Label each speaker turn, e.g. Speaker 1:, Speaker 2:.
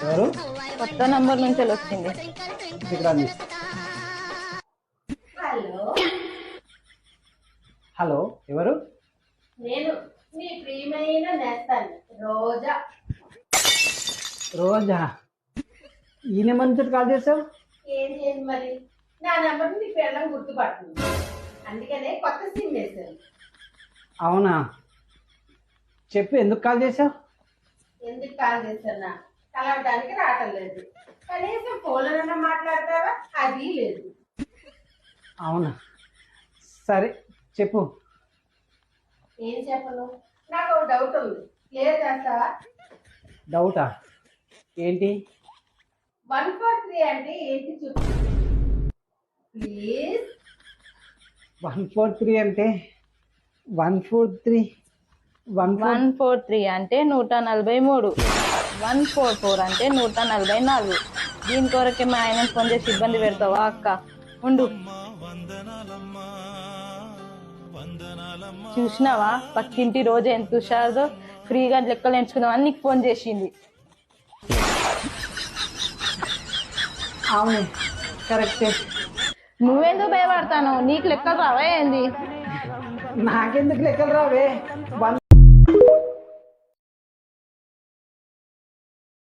Speaker 1: ఎవరు?
Speaker 2: కొత్త నంబర్ నుంచి వచ్చింది.
Speaker 3: హలో
Speaker 1: హలో, ఎవరు?
Speaker 3: నేను మీ ప్రియమైన నేస్తాను రోజా.
Speaker 1: రోజా? ఈ నెంబర్ నుంచి కాల్ చేసావు?
Speaker 3: ఏం చేయండి మరి, నా నెంబర్ నీ పిల్లలు గుర్తుపడుతుంది, అందుకనే కొత్త సిమ్ వేశాను.
Speaker 1: అవునా, చెప్పు, ఎందుకు కాల్ చేసావు?
Speaker 3: ఎందుకు కాల్ చేశానా, కలవడానికి రావటం లేదు, కనీసం ఫోన్లోనన్నా మాట్లాడతావా, అది లేదు.
Speaker 1: అవునా, సరే చెప్పు.
Speaker 3: ఏం చెప్పను, నాకు ఒక డౌట్ ఉంది, క్లియర్ చేస్తావా?
Speaker 1: డౌటా? ఏంటి?
Speaker 3: 143 అంటే ఏంటి చెప్పు ప్లీజ్.
Speaker 1: 143 అంటే 143
Speaker 2: 143 అంటే 143, 144 అంటే 144. దీని కొరకే మా ఆయన ఫోన్ చేసి ఇబ్బంది పెడతావా అక్క? ఉండు. చూసినావా పక్కింటి రోజు ఎంత హుషారుదో, ఫ్రీగా లెక్కలు ఎంచుకుందామని నీకు ఫోన్ చేసింది.
Speaker 1: అవును, కరెక్టే.
Speaker 2: నువ్వెందుకు భయపడతాను? నీకు లెక్కలు రావా ఏంది?
Speaker 1: నాకెందుకు లెక్కలు రావే?